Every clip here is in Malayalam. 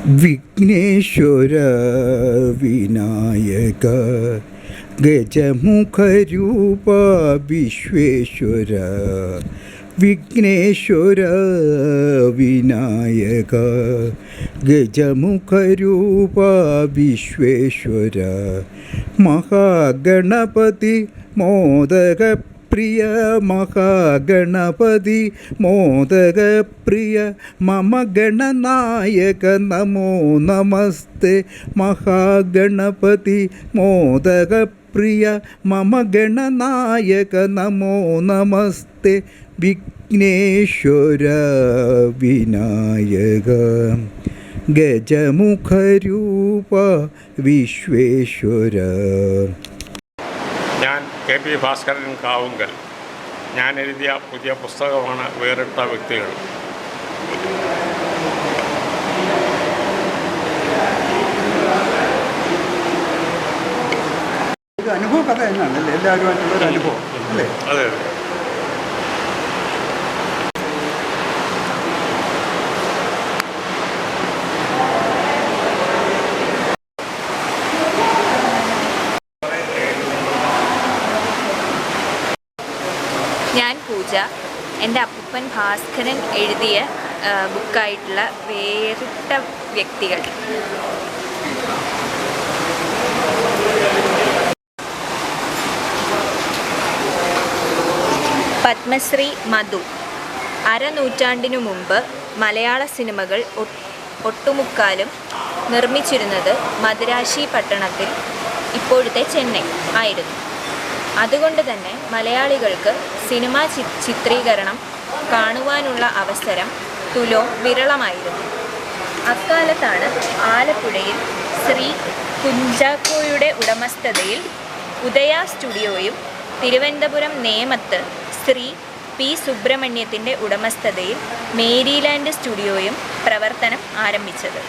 വിഘ്നേശ്വര വിനായക ഗജമുഖരൂപ വിശ്വേശ്വര വിഘ്നേശ്വര വിനായക ഗജമുഖരൂപ വിശ്വേശ്വര മഹാഗണപതി മോദക പ്രിയ മഹാഗണപതി മോദകപ്രിയ മമ ഗണനായക നമോ നമസ്തേ മഹാഗണപതി മോദകപ്രിയ മമ ഗണനായക നമോ നമസ്തേ വിഘ്നേശ്വര വിനായക ഗജമുഖരൂപ വിശ്വേശ്വര. ഞാൻ കെ പി ഭാസ്കരൻ കാവുങ്കൽ. ഞാൻ എഴുതിയ പുതിയ പുസ്തകമാണ് വേറിട്ട വ്യക്തികൾ. അനുഭവ കഥ തന്നെയാണ് എല്ലാവരുമായിട്ടുള്ളൊരു അനുഭവം അല്ലേ? അതെ. ഞാൻ പൂജ. എൻ്റെ അപ്പൂപ്പൻ ഭാസ്കരൻ എഴുതിയ ബുക്കായിട്ടുള്ള വേറിട്ട വ്യക്തികൾ. പത്മശ്രീ മധു. അരനൂറ്റാണ്ടിനു മുമ്പ് മലയാള സിനിമകൾ ഒട്ടുമുക്കാലും നിർമ്മിച്ചിരുന്നത് മദുരാശി പട്ടണത്തിൽ, ഇപ്പോഴത്തെ ചെന്നൈ ആയിരുന്നു. അതുകൊണ്ട് തന്നെ മലയാളികൾക്ക് സിനിമാ ചിത്രീകരണം കാണുവാനുള്ള അവസരം തുലോം വിരളമായിരുന്നു. അക്കാലത്താണ് ആലപ്പുഴയിൽ ശ്രീ കുഞ്ചാക്കോയുടെ ഉടമസ്ഥതയിൽ ഉദയ സ്റ്റുഡിയോയും തിരുവനന്തപുരം നേമത്ത് ശ്രീ പി സുബ്രഹ്മണ്യത്തിൻ്റെ ഉടമസ്ഥതയിൽ മേരിലാൻഡ് സ്റ്റുഡിയോയും പ്രവർത്തനം ആരംഭിച്ചത്.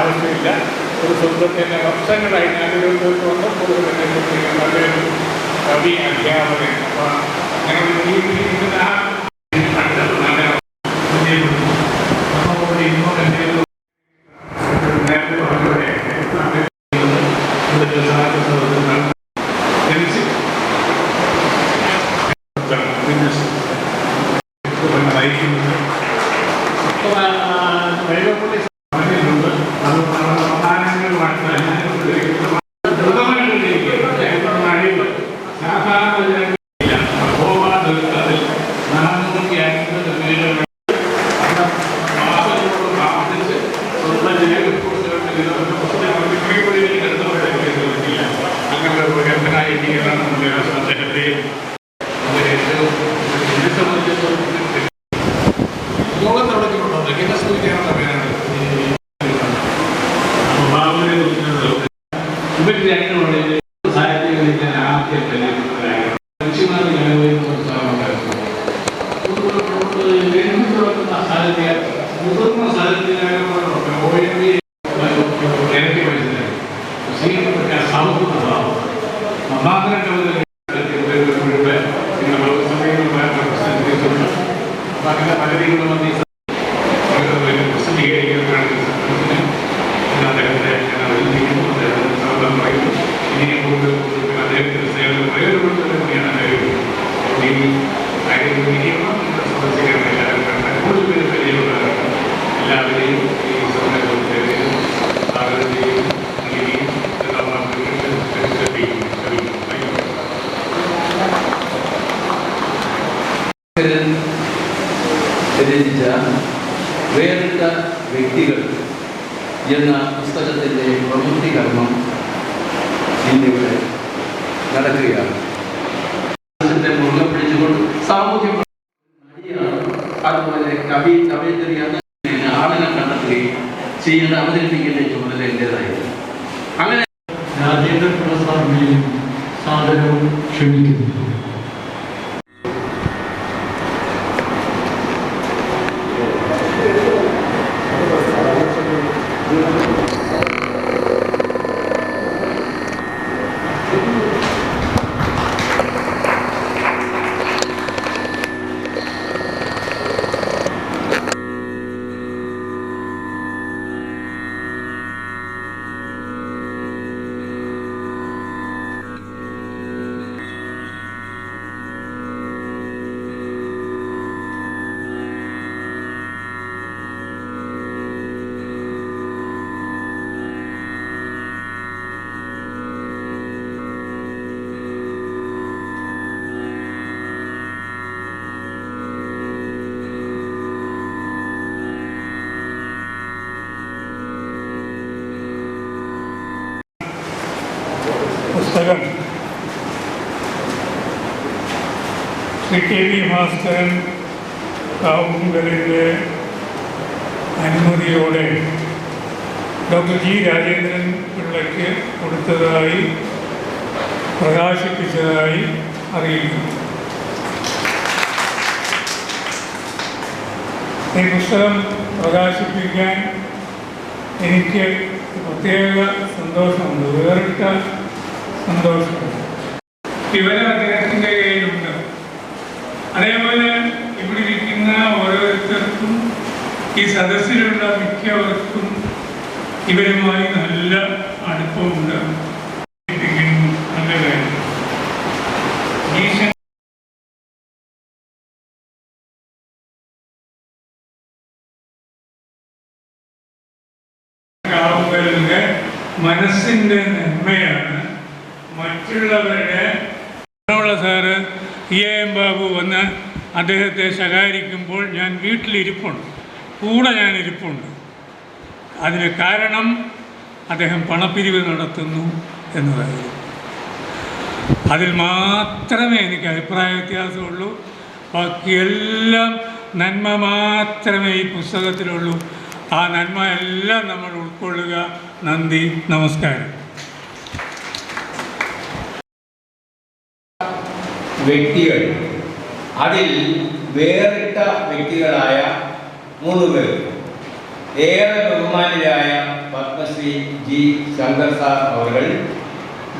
ആവശ്യമില്ല. ഒരു സ്വന്തത്തിൻ്റെ വർഷങ്ങളായി ഞാനൊരു നല്ലൊരു കവി അധ്യാപകൻ. അപ്പോൾ അങ്ങനെ പുസ്തകത്തിൻ്റെ പ്രവൃത്തി കർമ്മം ഇന്നിവിടെ നടക്കുകയാണ്. മുറുകെ പിടിച്ചുകൊണ്ട് സാമൂഹ്യ അതുപോലെ കവയിത്രി ആളിനെ കണ്ടെത്തുകയും ചെയ്യുന്ന അവതരിപ്പിക്കുന്ന ചുമതല എൻ്റേതായിരുന്നു. അങ്ങനെ രാജേന്ദ്ര പ്രസാദിനെയും സാദരവും ക്ഷണിക്കുന്നു. പുസ്തകം ശ്രീ കെ വി ഭാസ്കരൻ കാവുങ്കലിൻ്റെ അനുമതിയോടെ ഡോക്ടർ ജി രാജേന്ദ്രൻ പിള്ളയ്ക്ക് കൊടുത്തതായി പ്രകാശിപ്പിച്ചതായി അറിയിക്കുന്നു. ഈ പുസ്തകം പ്രകാശിപ്പിക്കാൻ എനിക്ക് പ്രത്യേക സന്തോഷമുണ്ട്, വേറിട്ട സന്തോഷമുണ്ട്. വിവരം അദ്ദേഹത്തിൻ്റെ കയ്യിലുണ്ട്. അതേപോലെ ഇവിടെ ഇരിക്കുന്ന ഓരോരുത്തർക്കും ഈ സദസ്സിലുള്ള മിക്കവർക്കും ഇവരുമായി നല്ല അടുപ്പമുണ്ട്. നല്ല കാര്യം. കാവുകളുടെ മനസ്സിൻ്റെ നന്മയാണ് മറ്റുള്ളവരുടെ. സാറ് എം ബാബു വന്ന് അദ്ദേഹത്തെ ശകാരിക്കുമ്പോൾ ഞാൻ വീട്ടിലിരിപ്പുണ്ട്, കൂടെ ഞാൻ ഇരിപ്പുണ്ട്. അതിന് കാരണം അദ്ദേഹം പണപ്പിരിവ് നടത്തുന്നു എന്നതായിരുന്നു. അതിൽ മാത്രമേ എനിക്ക് അഭിപ്രായ വ്യത്യാസമുള്ളൂ. ബാക്കിയെല്ലാം നന്മ മാത്രമേ ഈ പുസ്തകത്തിലുള്ളൂ. ആ നന്മ എല്ലാം നമ്മൾ ഉൾക്കൊള്ളുക. നന്ദി, നമസ്കാരം. വ്യക്തികൾ, അതിൽ വേറിട്ട വ്യക്തികളായ 3 പേർ, ഏറെ ബഹുമാനരായ പത്മശ്രീ ജി ശങ്കർ സാർ അവർ,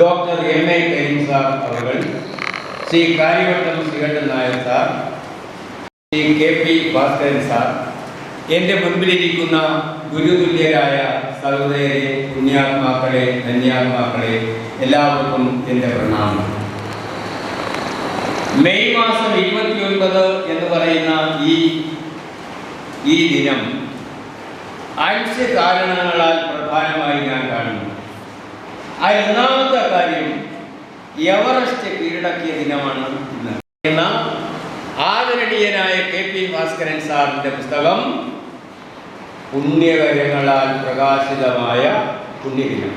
ഡോക്ടർ എം.എ. കരീം സാർ അവർ, Shri Kariyavattom Sreekantan Nair sir, Shri K P. Bhaskaran sir, എൻ്റെ മുൻപിലിരിക്കുന്ന ഗുരുതുല്യരായ സഹോദരരെ, പുണ്യാത്മാക്കളെ, ധന്യാത്മാക്കളെ, എല്ലാവർക്കും എൻ്റെ പ്രണാമം. മെയ് മാസം 29 എന്ന് പറയുന്ന ഈ ദിനം അഞ്ച് കാരണങ്ങളാൽ പ്രധാനമായി ഞാൻ കാണുന്നു. ഒന്നാമത്തെ കാര്യം എവറസ്റ്റ് കീഴടക്കിയ ദിനമാണ് ഇന്ന് എന്ന ആദരണീയനായ കെ.പി. ഭാസ്കരൻ സാറിൻ്റെ പുസ്തകം പുണ്യകരങ്ങളാൽ പ്രകാശിതമായ പുണ്യദിനം.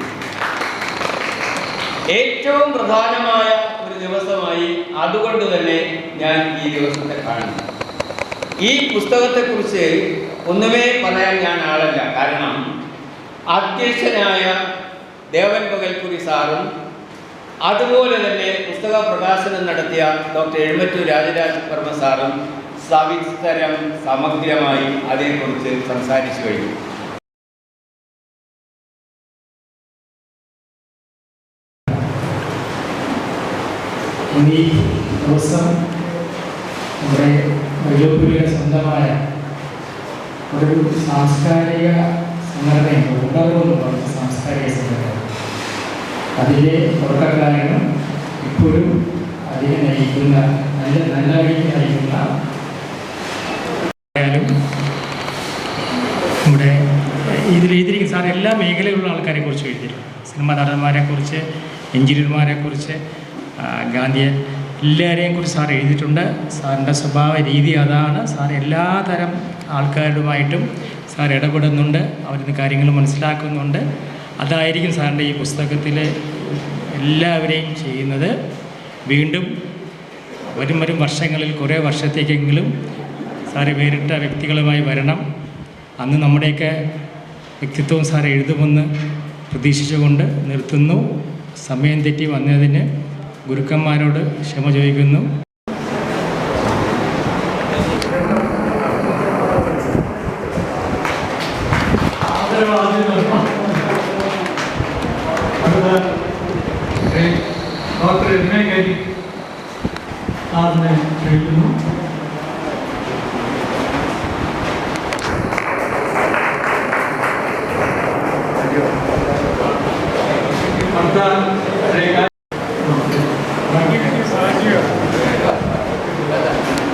ഏറ്റവും പ്രധാനമായ ഒരു ദിവസമായി അതുകൊണ്ട് തന്നെ ഞാൻ ഈ ദിവസത്തെ കാണുന്നു. ഈ പുസ്തകത്തെക്കുറിച്ച് ഒന്നുമേ പറയാൻ ഞാൻ ആളല്ല. കാരണം അധ്യക്ഷനായ ദേവൻ പകൽക്കുരി സാറും അതുപോലെ തന്നെ പുസ്തക പ്രകാശനം നടത്തിയ ഡോക്ടർ എഴുമറ്റൂർ രാജരാജവർമ്മ സാറും സവിസ്തരം സമഗ്രമായി അതേക്കുറിച്ച് സംസാരിച്ചു കഴിഞ്ഞു. ഈ ദിവസം നമ്മുടെ വൈലോപ്പിള്ളിയുടെ സ്വന്തമായ ഒരു സാംസ്കാരിക സംഘടനയുണ്ട്, ഉണർവെന്ന് പറഞ്ഞ സാംസ്കാരിക സംഘടന. അതിലെ തുടക്കക്കാരനും ഇപ്പോഴും അതിനെ നയിക്കുന്ന നല്ല വഴിക്ക് നയിക്കുന്ന നമ്മുടെ ഇതിലെഴുതിയിരിക്കുന്ന സാർ എല്ലാ മേഖലയിലുള്ള ആൾക്കാരെ കുറിച്ച് എഴുതിയിട്ടുണ്ട്. സിനിമാ നടന്മാരെക്കുറിച്ച്, എഞ്ചിനീയർമാരെക്കുറിച്ച്, ഗാന്ധിയെ എല്ലാവരെയും കുറിച്ച് സാർ എഴുതിയിട്ടുണ്ട്. സാറിൻ്റെ സ്വഭാവ രീതി അതാണ്. സാർ എല്ലാ തരം ആൾക്കാരുമായിട്ടും സാർ ഇടപെടുന്നുണ്ട്, അവരിന്ന് കാര്യങ്ങൾ മനസ്സിലാക്കുന്നുണ്ട്. അതായിരിക്കും സാറിൻ്റെ ഈ പുസ്തകത്തിൽ എല്ലാവരെയും ചെയ്യുന്നത്. വീണ്ടും വരും വർഷങ്ങളിൽ കുറേ വർഷത്തേക്കെങ്കിലും സാറ് വേറിട്ട വ്യക്തികളുമായി വരണം. അന്ന് നമ്മുടെയൊക്കെ വ്യക്തിത്വവും സാർ എഴുതുമെന്ന് പ്രതീക്ഷിച്ചുകൊണ്ട് നിർത്തുന്നു. സമയം തെറ്റി വന്നതിന് ഗുരുക്കന്മാരോട് ക്ഷമ ചോദിക്കുന്നു.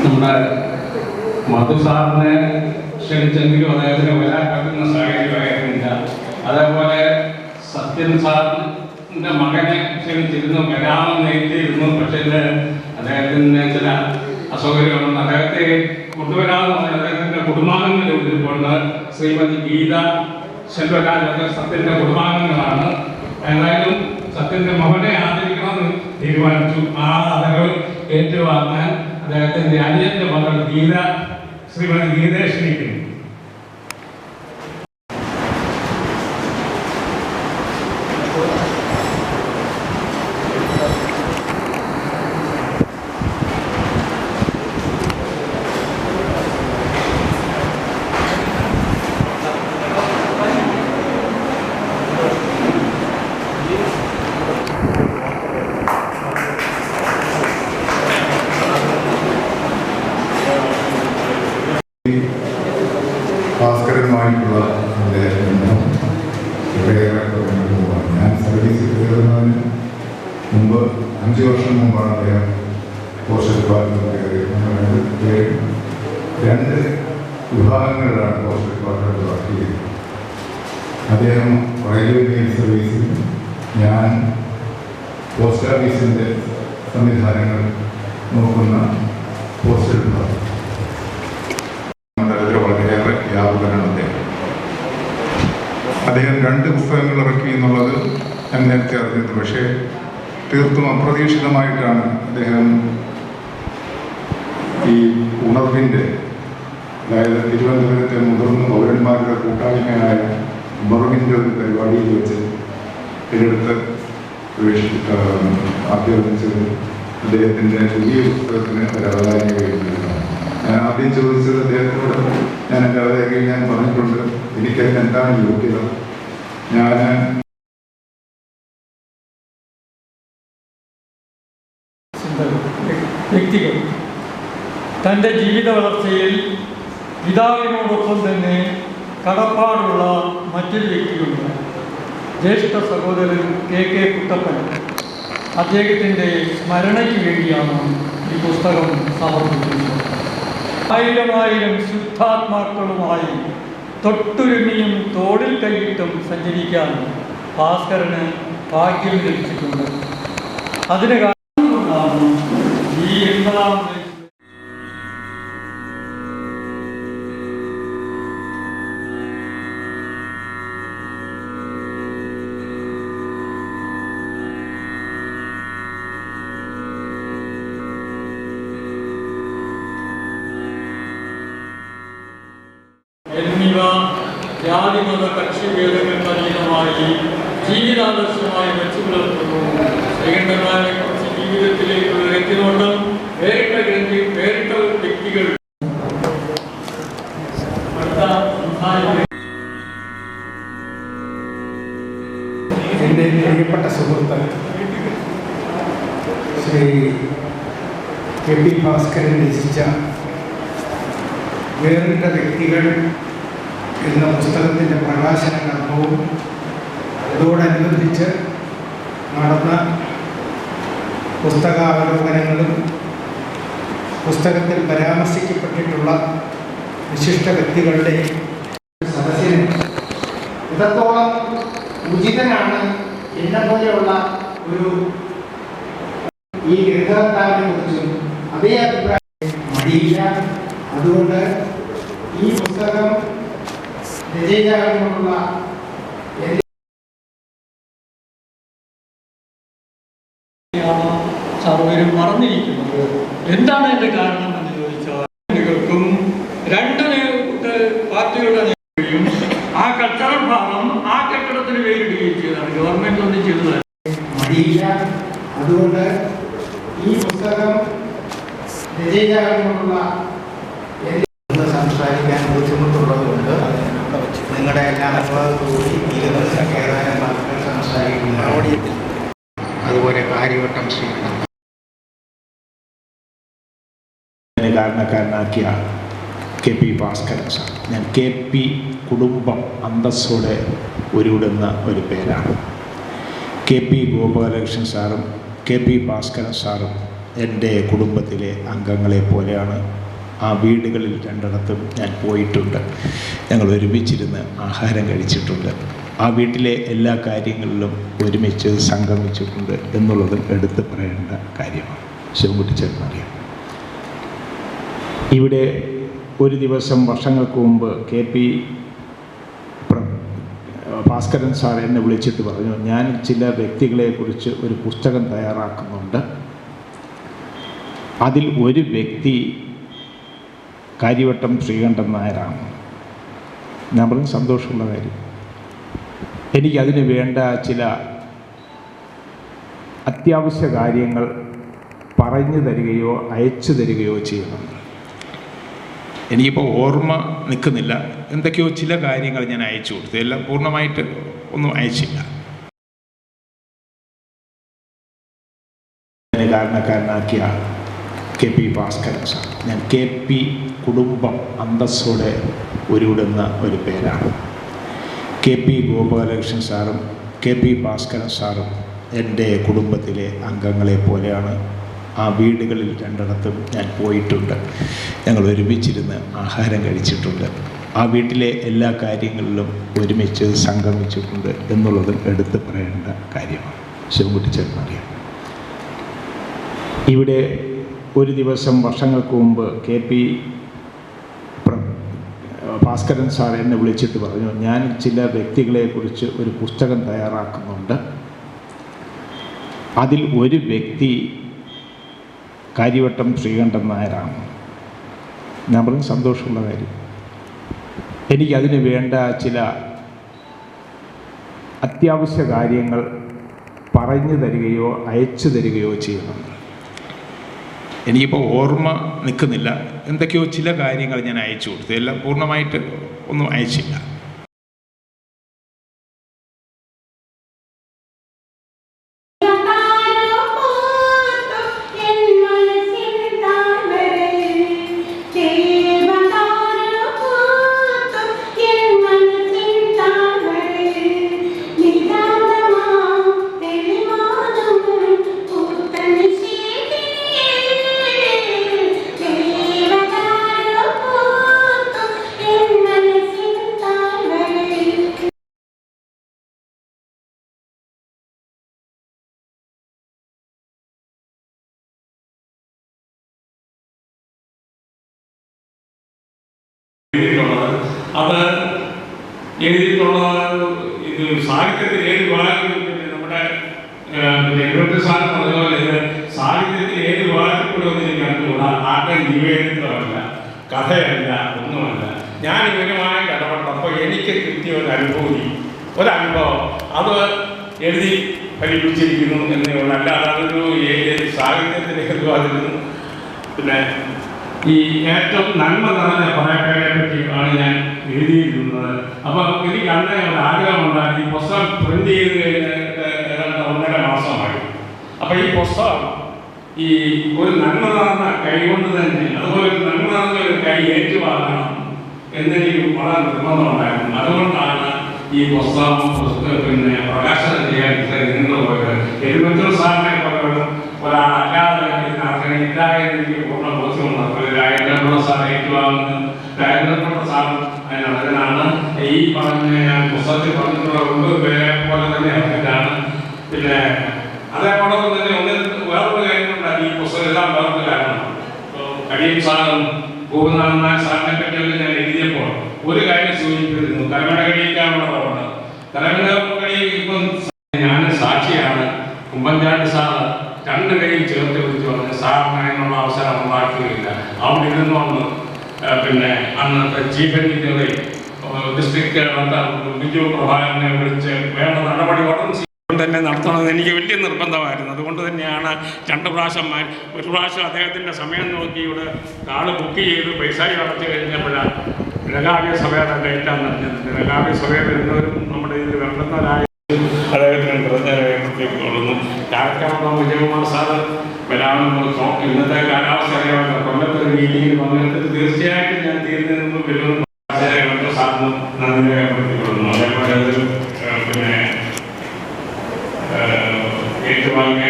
നമ്മുടെ മധു സാറിനെ ക്ഷണിച്ചെങ്കിലും അദ്ദേഹത്തിന് വരാൻ പറ്റുന്ന സാഹചര്യമായിരുന്നില്ല. അതേപോലെ സത്യൻ സാറിൻ്റെ മകനെ ക്ഷണിച്ചിരുന്നു, വരാമെന്ന് എഴുതിയിരുന്നു. പക്ഷേ അദ്ദേഹത്തിന് ചില അസൗകര്യമുണ്ടെന്ന് അദ്ദേഹത്തെ കൊണ്ടുവരാമെന്ന് പറഞ്ഞ അദ്ദേഹത്തിൻ്റെ കുടുംബാംഗങ്ങൾ ഇതിൽക്കൊണ്ട് ശ്രീമതി ഗീത, ശെൽവരാജ് സത്യൻ്റെ കുടുംബാംഗങ്ങളാണ്. ഏതായാലും സത്യൻ്റെ മകനെ ആദരിക്കണമെന്ന് തീരുമാനിച്ചു. ആ ആദരവ് ഏറ്റുവാങ്ങാൻ അദ്ദേഹത്തിൻ്റെ അനിയൻ്റെ മകൾ ഗീത, ശ്രീമതി ഗീതയെ ക്ഷണിക്കുന്നു. ഭാസ്കരനുമായിട്ടുള്ള എൻ്റെ ബന്ധം ഇവയേറെ പോകാൻ ഞാൻ സർവീസിൽ കയറുന്നതിന് മുമ്പ് 5 വർഷം മുമ്പാണ് അദ്ദേഹം പോസ്റ്റ് ഡിപ്പാർട്ട്മെൻറ്റ് കയറിയത്. 2 വിഭാഗങ്ങളിലാണ് പോസ്റ്റ് ഡിപ്പാർട്ട്മെൻറ്റ് വർക്ക് ചെയ്തത്. അദ്ദേഹം റെയിൽവേ മെയിൽ സർവീസിൽ, ഞാൻ പോസ്റ്റ് ഓഫീസിൻ്റെ സംവിധാനങ്ങൾ നോക്കുന്ന പോസ്റ്റൽ വിഭാഗം. വളരെയേറെ വ്യാപകനാണ് അദ്ദേഹം 2 പുസ്തകങ്ങൾ ഇറക്കി എന്നുള്ളത് ഞാൻ നേരത്തെ അറിഞ്ഞിരുന്നു. പക്ഷേ തീർത്തും അപ്രതീക്ഷിതമായിട്ടാണ് അദ്ദേഹം ഈ ഉണർവിൻ്റെ, അതായത് തിരുവനന്തപുരത്തെ മുതിർന്ന പൗരന്മാരുടെ കൂട്ടായ്മയായ ഉണർവിൻ്റെ ഒരു പരിപാടിയിൽ വെച്ച് ഇതിനടുത്ത് അഭ്യർത്ഥിച്ചത് അദ്ദേഹത്തിൻ്റെ പുതിയ പുസ്തകത്തിന് ഒരു അവതാരിക എഴുതിയിരുന്നു. ഞാൻ ആദ്യം ചോദിച്ചത് അദ്ദേഹത്തോട്, ഞാൻ എൻ്റെ അവതാരികയിൽ ഞാൻ പറഞ്ഞിട്ടുണ്ട്, എനിക്കതിന് എന്താണ് യോഗ്യത. ഞാൻ വ്യക്തികൾ തൻ്റെ ജീവിത വളർച്ചയിൽ പിതാവിനോടൊപ്പം തന്നെ കടപ്പാടുള്ള മറ്റൊരു വ്യക്തിയുണ്ട്. ജ്യേഷ്ഠ സഹോദരൻ KK കുട്ടപ്പൻ. അദ്ദേഹത്തിൻ്റെ സ്മരണയ്ക്ക് വേണ്ടിയാണ് ഈ പുസ്തകം സമർപ്പിക്കുന്നത്. 1000 ശുദ്ധാത്മാക്കളുമായി തൊട്ടുരുമിയും തോളിൽ കൈയിട്ടും സഞ്ചരിക്കാൻ ഭാസ്കരന് ഭാഗ്യം ലഭിച്ചിട്ടുണ്ട്. അതിന് കാരണം ഈ 80-ാം എന്നിവ ജാതിമത കക്ഷിഭേദങ്ങൾക്ക് അതീതമായി ജീവിതാദർശമായി വെച്ചു പുലർത്തുന്നു. ശ്രീകണ്ഠന്മാരെ കുറിച്ച് ജീവിതത്തിലേക്കുള്ള എത്തിനോട്ടം വേറിട്ട വ്യക്തികൾ. എൻ്റെ പ്രിയപ്പെട്ട സുഹൃത്ത് ശ്രീ KP ഭാസ്കരൻ രചിച്ച വേറിട്ട വ്യക്തികൾ എന്ന പുസ്തകത്തിൻ്റെ പ്രകാശന കർമ്മവും അതോടനുബന്ധിച്ച് നടന്ന പുസ്തകാവലോകനങ്ങളും പുസ്തകത്തിൽ പരാമർശിക്കപ്പെട്ടിട്ടുള്ള വിശിഷ്ട വ്യക്തികളുടെ സദസ്സിന് ഇത്രത്തോളം ഉചിതനാണ് എന്നെപ്പോലെയുള്ള ഒരു ഈ ഗ്രന്ഥകർത്താവിനെ കുറിച്ചും അതേ അഭിപ്രായം മടിയില്ല. അതുകൊണ്ട് ഈ പുസ്തകം രചയിതാവിനോടുള്ള അവർ മറന്നിരിക്കുന്നത്. എന്താണ് അതിൻ്റെ കാരണം എന്ന് ചോദിച്ചാൽ ും രണ്ട് പാർട്ടികളുടെ നേതൃത്വം ആ കൾച്ചറൽ ഭാഗം ആ കെട്ടിടത്തിന് പേരിടുകയും ചെയ്തതാണ്. ഗവൺമെൻറ് ഒന്നും ചെയ്തതാണ് മടിയില്ല. അതുകൊണ്ട് ഈ പുസ്തകം രചയിതാക്കളോടുള്ള സംസാരിക്കാൻ ബുദ്ധിമുട്ടുള്ളതുകൊണ്ട് നിങ്ങളുടെ എല്ലാ അനുഭവത്തോടുകൂടി ഏതാനും വാക്കുകൾ സംസാരിക്കുന്ന അതുപോലെ കാര്യവട്ടം ശ്രീകണ്ഠൻ കാരണക്കാരനാക്കിയ KP ഭാസ്കരൻ സാർ. ഞാൻ KP കുടുംബം അന്തസ്സോടെ ഉരുവിടുന്ന ഒരു പേരാണ്. KP ഗോപാലകൃഷ്ണൻ സാറും KP ഭാസ്കരൻ സാറും എൻ്റെ കുടുംബത്തിലെ അംഗങ്ങളെ പോലെയാണ്. ആ വീടുകളിൽ രണ്ടിടത്തും ഞാൻ പോയിട്ടുണ്ട്. ഞങ്ങൾ ഒരുമിച്ചിരുന്ന് ആഹാരം കഴിച്ചിട്ടുണ്ട്. ആ വീട്ടിലെ എല്ലാ കാര്യങ്ങളിലും ഒരുമിച്ച് സംഗമിച്ചിട്ടുണ്ട് എന്നുള്ളതും എടുത്ത് പറയേണ്ട കാര്യമാണ്. ശിവൻകുട്ടിച്ചേട്ടനറിയാം. ഇവിടെ ഒരു ദിവസം വർഷങ്ങൾക്ക് മുമ്പ് KP ഭാസ്കരൻ സാർ എന്നെ വിളിച്ചിട്ട് പറഞ്ഞു, ഞാൻ ചില വ്യക്തികളെക്കുറിച്ച് ഒരു പുസ്തകം തയ്യാറാക്കുന്നുണ്ട്. അതിൽ ഒരു വ്യക്തി കാര്യവട്ടം ശ്രീകണ്ഠൻ നായരാണ്. ഞാൻ പറഞ്ഞു സന്തോഷമുള്ള കാര്യം. എനിക്കതിന് വേണ്ട ചില അത്യാവശ്യ കാര്യങ്ങൾ പറഞ്ഞു തരികയോ അയച്ചു തരികയോ ചെയ്യണം. എനിക്കിപ്പോൾ ഓർമ്മ നിൽക്കുന്നില്ല. എന്തൊക്കെയോ ചില കാര്യങ്ങൾ ഞാൻ അയച്ചു കൊടുത്തു. എല്ലാം പൂർണ്ണമായിട്ട് ഒന്നും അയച്ചില്ല. കാരണക്കാരനാക്കിയ KP ഭാസ്കരൻ സാർ. ഞാൻ KP കുടുംബം അന്തസ്സോടെ ഉരുവിടുന്ന ഒരു പേരാണ്. KP ഗോപാലകൃഷ്ണൻ സാറും KP ഭാസ്കരൻ സാറും എൻ്റെ കുടുംബത്തിലെ അംഗങ്ങളെ പോലെയാണ്. ആ വീടുകളിൽ രണ്ടിടത്തും ഞാൻ പോയിട്ടുണ്ട്. ഞങ്ങൾ ഒരുമിച്ചിരുന്ന് ആഹാരം കഴിച്ചിട്ടുണ്ട്. ആ വീട്ടിലെ എല്ലാ കാര്യങ്ങളിലും ഒരുമിച്ച് സംഗമിച്ചിട്ടുണ്ട് എന്നുള്ളതും എടുത്ത് പറയേണ്ട കാര്യമാണ്. ശിവൻകുട്ടിച്ചേട്ടനറിയാം. ഇവിടെ ഒരു ദിവസം വർഷങ്ങൾക്ക് മുമ്പ് KP ഭാസ്കരൻ സാർ എന്നെ വിളിച്ചിട്ട് പറഞ്ഞു, ഞാൻ ചില വ്യക്തികളെക്കുറിച്ച് ഒരു പുസ്തകം തയ്യാറാക്കുന്നുണ്ട്. അതിൽ ഒരു വ്യക്തി കാര്യവട്ടം ശ്രീകണ്ഠൻ നായരാണ്. ഞാൻ പറഞ്ഞു സന്തോഷമുള്ള കാര്യം. എനിക്കതിന് വേണ്ട ചില അത്യാവശ്യ കാര്യങ്ങൾ പറഞ്ഞു തരികയോ അയച്ചു തരികയോ ചെയ്യണം. എനിക്കിപ്പോൾ ഓർമ്മ നിൽക്കുന്നില്ല. എന്തൊക്കെയോ ചില കാര്യങ്ങൾ ഞാൻ അയച്ചു കൊടുത്തു. എല്ലാം പൂർണ്ണമായിട്ട് ഒന്നും അയച്ചില്ല. അത് എഴുതിയിട്ടുള്ളത് ഇത് സാഹിത്യത്തിൽ ഏത് വിഭാഗത്തിൽ നമ്മുടെ സാധനം പറഞ്ഞതുപോലെ ഇത് സാഹിത്യത്തിൽ ഏത് വിഭാഗത്തിൽപ്പെടുമെന്ന് എനിക്ക് അറിഞ്ഞുകൂടാ. ആരുടെ നിവേദിതമല്ല, കഥയല്ല, ഒന്നുമല്ല. ഞാൻ ഇവരുമായി ഇടപെട്ടപ്പോൾ എനിക്ക് കിട്ടിയ ഒരനുഭവം അത് എഴുതി ഫലിപ്പിച്ചിരിക്കുന്നു എന്നേ ഉള്ളൂ. അല്ലാതെ അതൊരു സാഹിത്യത്തിൻ്റെ ഹൃദയത്തിൽ പിന്നെ ഈ ഏറ്റവും നന്മ നിറഞ്ഞ പറയക്കാരെ പറ്റിയാണ് ഞാൻ എഴുതിയിരിക്കുന്നത്. അപ്പോൾ എനിക്ക് അന്നേ ഒരു ആഗ്രഹമുണ്ടായിരുന്നു. ഈ പുസ്തകം പ്രിന്റ് ചെയ്ത് കഴിഞ്ഞിട്ട് ഏതാണ്ട് 1.5 മാസമായി. അപ്പോൾ ഈ പുസ്തകം ഈ ഒരു നന്മ നിറഞ്ഞ കൈകൊണ്ട് തന്നെ അതുപോലെ ഒരു നന്മ നിറഞ്ഞ ഒരു കൈ ഏറ്റുവാങ്ങണം എന്നെനിക്ക് വളരെ നിർബന്ധമുണ്ടായിരുന്നു. അതുകൊണ്ടാണ് ഈ പുസ്തകം പിന്നെ പ്രകാശനം ചെയ്യാൻ നിങ്ങൾ പോയത്. എഴുപത്തൂർ സാറിനെ പോലെ ഒരാളല്ലാതെ ഇതിനകത്ത് പൂർണ്ണ ബോധ്യമുണ്ട്. രാജേന്ദ്രപിള്ള സാർ ഏറ്റുവാങ്ങുന്നത് രാജേന്ദ്രപിള്ള സാർ അതിനാണ് ഈ പറഞ്ഞ ഞാൻ പുസ്തകത്തിൽ പറഞ്ഞിട്ടുള്ള 9 പേരെ പോലെ തന്നെ അദ്ദേഹത്താണ്. പിന്നെ അതേപോടൊപ്പം തന്നെ വേറൊരു കാര്യങ്ങളുണ്ടായി. ഈ പുസ്തകം എല്ലാം വേറൊരു കാരണമാണ്. കടിയൻ സാറും ഗോപിനാഥൻ നായർ സാറിനെ പറ്റിയൊക്കെ ഞാൻ എഴുതിയപ്പോൾ ഒരു കാര്യം സൂചിപ്പിച്ചിരുന്നു. കരമട കടിയിക്കാനുള്ളതാണ്. കരമട കടി ഇപ്പം ഞാൻ സാക്ഷിയാണ്. ഉമ്മൻചാണ്ടി സാറ് 2 കൈയും ചേർത്ത് വെച്ചു വരുന്നു അന്ന് പിന്നെ അന്നത്തെ ചീഫ് എഞ്ചിനീയർ ഡിസ്ട്രിക്ട് ബിജു പ്രഭാകരനെ വിളിച്ച് വേണ്ട നടപടി ഉടൻ തന്നെ നടത്തണമെന്ന് എനിക്ക് വലിയ നിർബന്ധമായിരുന്നു. അതുകൊണ്ട് തന്നെയാണ് 2 പ്രാവശ്യം ഒരു പ്രാവശ്യം അദ്ദേഹത്തിൻ്റെ സമയം നോക്കി ഇവിടെ കാള് ബുക്ക് ചെയ്ത് പൈസ അടച്ചു കഴിഞ്ഞപ്പോഴാണ് ലഗാവ്യ സഭയുടെ ഡേറ്റാന്ന് അറിഞ്ഞത്. ലഗാവ്യ സഭയിൽ വരുന്നവരും നമ്മുടെ ഇതിൽ വേണ്ടുന്നവരായ അദ്ദേഹത്തിന് കൃതജ്ഞതയുള്ളൂ. കാലക്കാവുന്ന വിജയകുമാർ സാറ് വരാമെന്ന് ഇന്നത്തെ കാലാവസ്ഥ അറിയാമല്ലോ. കൊല്ലത്തൊരു മീറ്റിങ്ങിൽ പങ്കെടുത്തിട്ട് തീർച്ചയായിട്ടും ഞാൻ തീരുന്നതിന് മുമ്പ് വരുമെന്ന് സാറിന് നന്ദി രേഖപ്പെടുത്തിക്കൊള്ളുന്നു. അതേപോലെ അത് പിന്നെ ഏറ്റുവാങ്ങിയ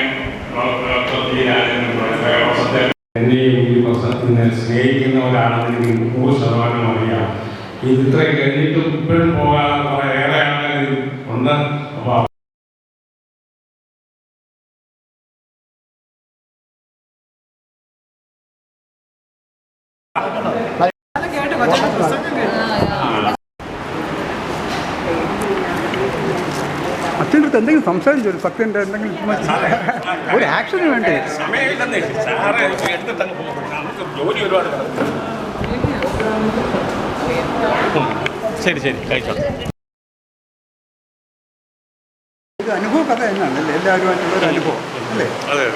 എന്നെയും ഈ പ്രശ്നത്തിനെ സ്നേഹിക്കുന്നവരാണെന്ന് എനിക്ക് 100% അറിയാം. ഇത് ഇത്രയും കഴിഞ്ഞിട്ടും ഇപ്പോഴും പോകാതെ കുറേ ഏറെ ആൾക്കാർ ഉണ്ട്. അപ്പോൾ അച്ഛൻ്റെ അടുത്ത് എന്തെങ്കിലും സംസാരിച്ചു ഒരു സത്യൻ്റെ എന്തെങ്കിലും ഒരു ആക്ഷന് വേണ്ടേ? സമയമില്ലെന്നേ സാറ് എടുത്തിട്ടങ്ങ് പോകും. നമുക്ക് ജോലി ഒരുപാട് ശരി കഴിച്ചോളൂ. ഇത് അനുഭവ കഥ തന്നെയാണ് എല്ലാവരുമായിട്ടുള്ള ഒരു അനുഭവം അല്ലേ? അതെ